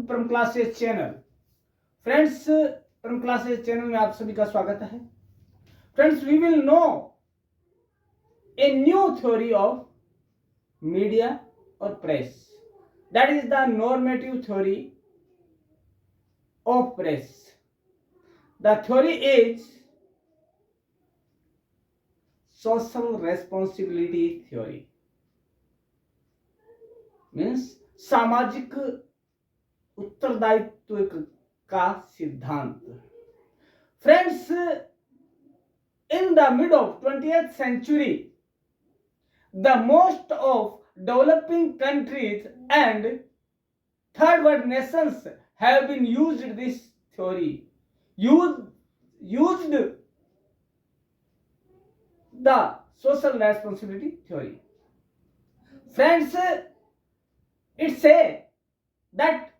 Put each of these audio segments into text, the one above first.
परम classes channel. Friends, Param classes channel में आप सभी का स्वागत है। Friends, we will know a new theory of media और press, that is the normative theory of press. The theory is social responsibility theory, means सामाजिक उत्तरदायित्व का सिद्धांत. Friends, in the mid of 20th century, the most of developing countries and third world nations have been used this theory, used the social responsibility theory. Friends, it say that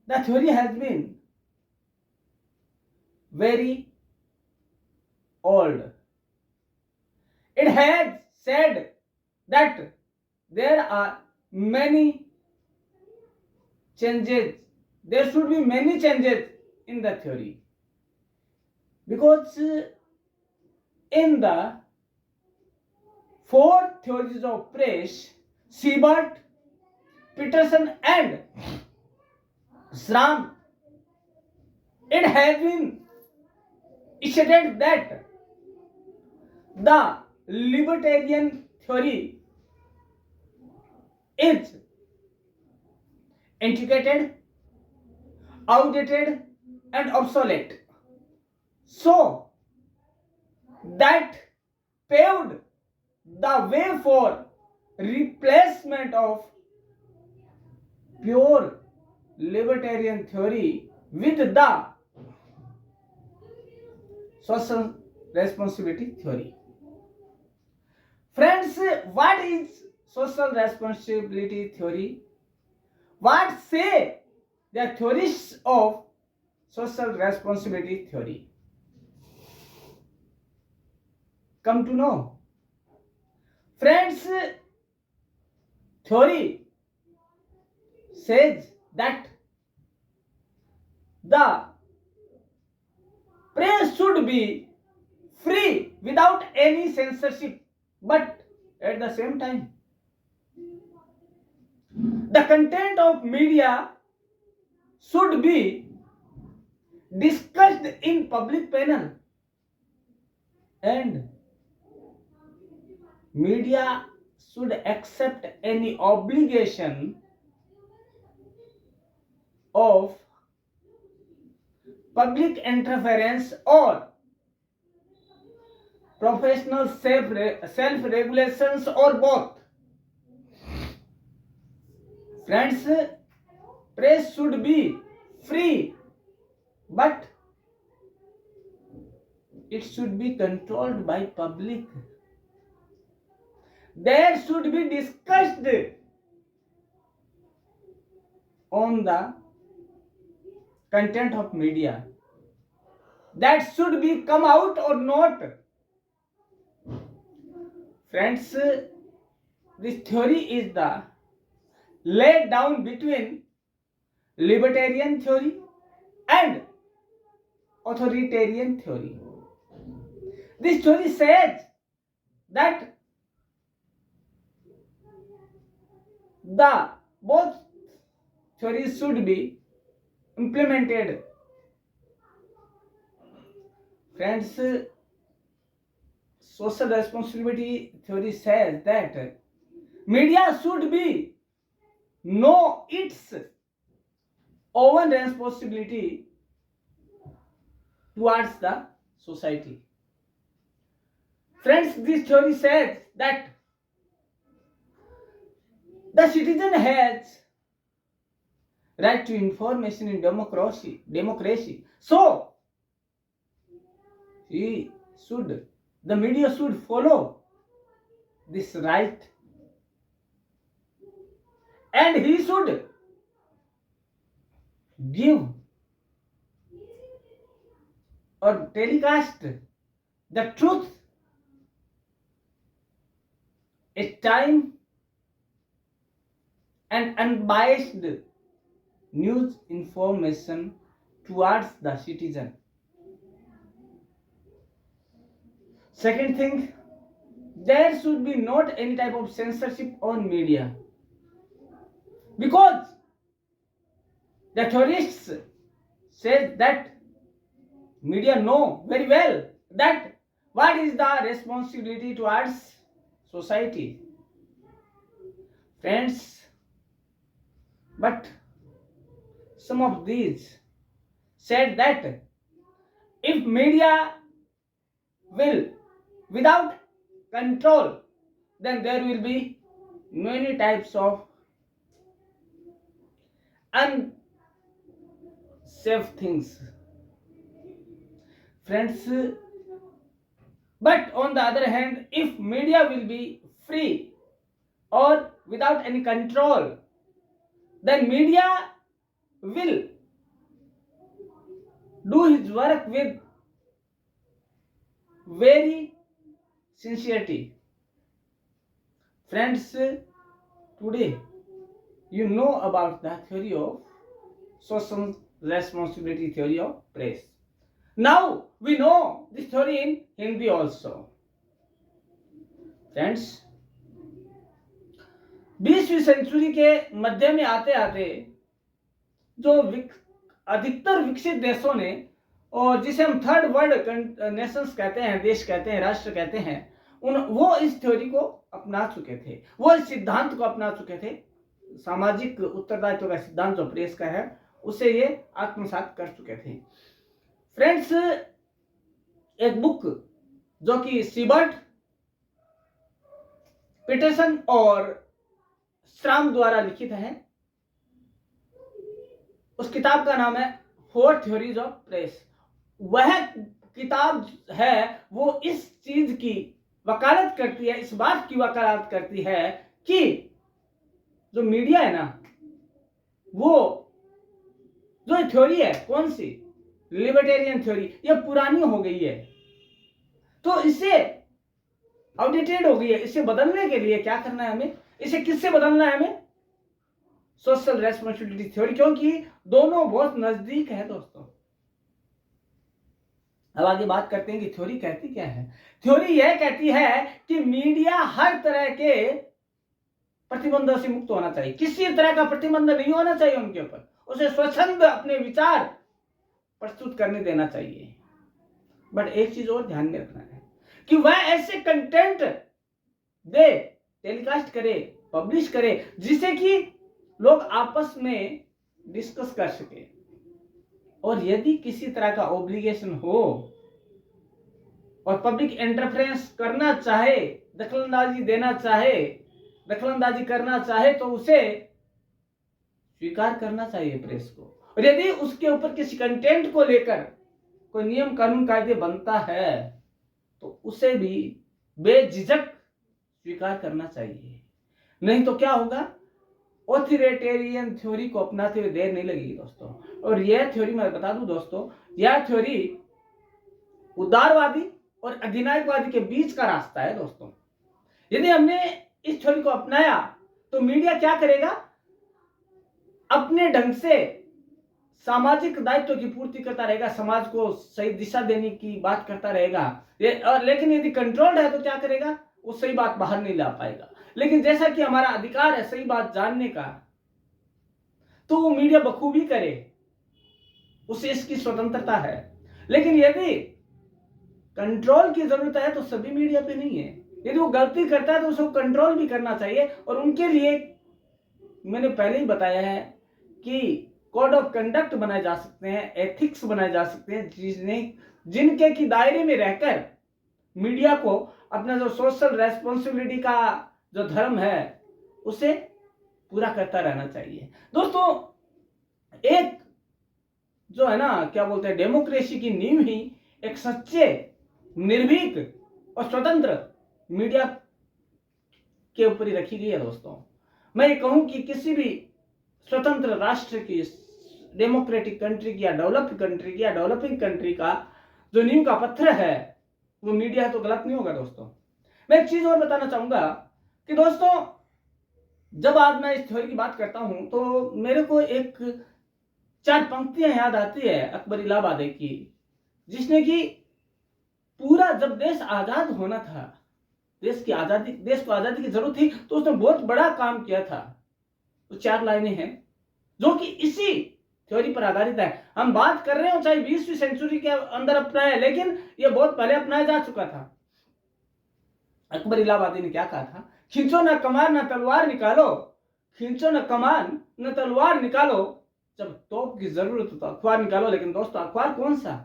the theory has been very old. It has said that there are many changes, there should be many changes in the theory, because in the four theories of press, Siebert, Peterson and Schramm, it has been stated that the libertarian theory is antiquated, outdated and obsolete. So that paved the way for replacement of pure libertarian theory with the social responsibility theory. Friends, what is social responsibility theory? What say the theorists of social responsibility theory? Come to know. Friends, theory says that the press should be free without any censorship, but at the same time the content of media should be discussed in public panel, and media should accept any obligation of public interference or professional self-regulations or both. Friends, press should be free, but it should be controlled by public. There should be discussed on the content of media, that should be come out or not. Friends, this theory is the laid down between libertarian theory and authoritarian theory. This theory says that the both theories should be implemented. Friends, social responsibility theory says that media should be know its own responsibility towards the society. Friends, this theory says that the citizen has right to information in democracy. So the media should follow this right, and he should give or telecast the truth at time and unbiased news information towards the citizen. Second thing, there should be not any type of censorship on media, because the theorists say that media know very well that what is the responsibility towards society. Friends, but some of these said that if media will without control, then there will be many types of unsafe things. Friends, but on the other hand, if media will be free or without any control, then media will do his work with very sincerity. Friends, today you know about the theory of social responsibility theory of press. Now we know this theory in Hindi also. Friends, 20वीं century के मध्य में आते आते जो अधिकतर विकसित देशों ने, और जिसे हम थर्ड वर्ल्ड नेशंस कहते हैं, देश कहते हैं, राष्ट्र कहते हैं, वो इस थ्योरी को अपना चुके थे, वो इस सिद्धांत को अपना चुके थे। सामाजिक उत्तरदायित्व का सिद्धांत जो प्रेस का है उसे ये आत्मसात कर चुके थे। फ्रेंड्स, एक बुक जो कि सीबर्ट, पीटरसन और स्ट्राम द्वारा लिखित है, उस किताब का नाम है 4 थ्योरीज ऑफ प्रेस। वह किताब है वो इस चीज की वकालत करती है, इस बात की वकालत करती है कि जो मीडिया है ना, वो जो थ्योरी है, कौन सी लिबर्टेरियन थ्योरी, ये पुरानी हो गई है, तो इसे आउटडेटेड हो गई है। इसे बदलने के लिए क्या करना है हमें, इसे किससे बदलना है हमें, सोशल रेस्पॉन्सिबिलिटी थ्योरी, क्योंकि दोनों बहुत नजदीक है दोस्तों। अब आगे बात करते हैं कि थ्योरी कहती क्या है। थ्योरी यह कहती है कि मीडिया हर तरह के प्रतिबंधों से मुक्त होना चाहिए, किसी तरह का प्रतिबंध नहीं होना चाहिए उनके ऊपर, उसे स्वच्छंद अपने विचार प्रस्तुत करने देना चाहिए। बट एक चीज और ध्यान में रखना है कि वह ऐसे कंटेंट दे, टेलीकास्ट करे, पब्लिश करे, जिसे कि लोग आपस में डिस्कस कर सके। और यदि किसी तरह का ऑब्लिगेशन हो और पब्लिक इंटरफेरेंस करना चाहे, दखलंदाजी करना चाहे, तो उसे स्वीकार करना चाहिए प्रेस को। और यदि उसके ऊपर किसी कंटेंट को लेकर कोई नियम कानून कायदे बनता है तो उसे भी बेझिझक स्वीकार करना चाहिए। नहीं तो क्या होगा, ऑथोरिटेरियन थ्योरी को अपनाते हुए देर नहीं लगेगी दोस्तों। और यह थ्योरी मैं बता दूं दोस्तों, यह थ्योरी उदारवादी और अधिनायकवादी के बीच का रास्ता है दोस्तों। यदि हमने इस थ्योरी को अपनाया तो मीडिया क्या करेगा, अपने ढंग से सामाजिक दायित्व की पूर्ति करता रहेगा, समाज को सही दिशा देने की बात करता रहेगा, लेकिन यदि कंट्रोल्ड है तो क्या करेगा, वो सही बात बाहर नहीं ला पाएगा। लेकिन जैसा कि हमारा अधिकार है सही बात जानने का, तो वो मीडिया बखूबी करे, उसे इसकी स्वतंत्रता है। लेकिन यदि कंट्रोल की जरूरत है तो सभी मीडिया पे नहीं है। यदि वो गलती करता है तो उसको कंट्रोल भी करना चाहिए, और उनके लिए मैंने पहले ही बताया है कि कोड ऑफ कंडक्ट बनाए जा सकते हैं, एथिक्स बनाए जा सकते हैं, जिनके की दायरे में रहकर मीडिया को अपना जो सोशल रेस्पॉन्सिबिलिटी का जो धर्म है उसे पूरा करता रहना चाहिए। दोस्तों, एक जो है ना, क्या बोलते हैं, डेमोक्रेसी की नींव ही एक सच्चे, निर्भीक और स्वतंत्र मीडिया के ऊपर ही रखी गई है दोस्तों। मैं ये कहूं कि किसी भी स्वतंत्र राष्ट्र की, डेमोक्रेटिक कंट्री की या डेवलप्ड कंट्री की या डेवलपिंग कंट्री का जो नींव का पत्थर है वो मीडिया है, तो गलत नहीं होगा दोस्तों। मैं एक चीज और बताना चाहूंगा कि दोस्तों, जब आज मैं इस थ्योरी की बात करता हूं तो मेरे को एक चार पंक्तियां याद आती है अकबर इलाहाबादी की, जिसने कि पूरा जब देश आजाद होना था, देश को आजादी की जरूरत थी, तो उसने बहुत बड़ा काम किया था। तो चार लाइनें हैं जो कि इसी थ्योरी पर आधारित है। हम बात कर रहे हो चाहे 20वीं सेंचुरी के अंदर अपनाया, लेकिन यह बहुत पहले अपनाया जा चुका था। अकबर इलाहाबादी ने क्या कहा था? खींचो ना कमान ना तलवार निकालो, खींचो ना कमान ना तलवार निकालो, जब तोप की जरूरत हो तो अखबार निकालो। लेकिन दोस्तों, अखबार कौन सा?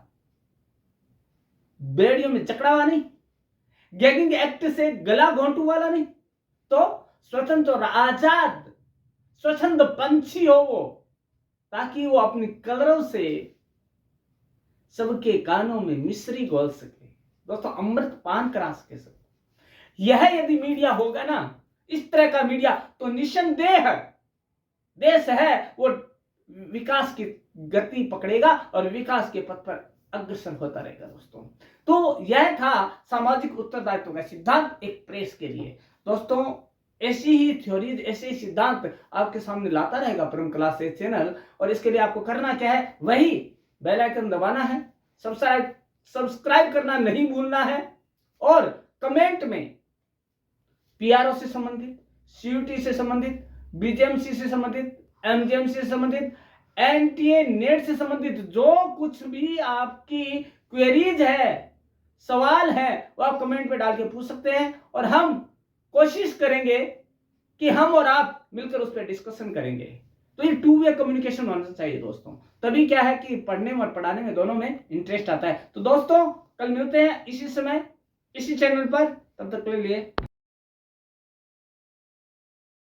बेड़ियों में जकड़ा नहीं, गैगिंग एक्ट से गला घोंटू वाला नहीं, तो स्वतंत्र और आजाद स्वच्छंद पंछी हो वो, ताकि वो अपनी कलरव से सबके कानों में मिश्री घोल सके, दोस्तों अमृत पान करा सके सब। यह यदि मीडिया होगा ना, इस तरह का मीडिया, तो निसंदेह देश है वो विकास की गति पकड़ेगा और विकास के पथ पर अग्रसर होता रहेगा। दोस्तों, तो यह था सामाजिक उत्तरदायित्व का सिद्धांत एक प्रेस के लिए। दोस्तों, ऐसी ही थ्योरीज, ऐसे ही सिद्धांत आपके सामने लाता रहेगा परम क्लासेस चैनल। और इसके लिए आपको करना क्या है? वही बेल आइकन दबाना है, सब्सक्राइब करना नहीं भूलना है, और कमेंट में पीआरओ से संबंधित, सीयूटी से संबंधित, बीजेएमसी से संबंधित, एमजीएमसी से संबंधित, एनटीए नेट से संबंधित जो कुछ भी आपकी क्वेरीज है, सवाल है, वो आप कमेंट में डाल के पूछ सकते हैं, और हम कोशिश करेंगे कि हम और आप मिलकर उस पर डिस्कशन करेंगे। तो ये टू वे कम्युनिकेशन होना चाहिए दोस्तों, तभी क्या है कि पढ़ने में और पढ़ाने में दोनों में इंटरेस्ट आता है। तो दोस्तों, कल मिलते हैं इसी समय इसी चैनल पर, तब तक के लिए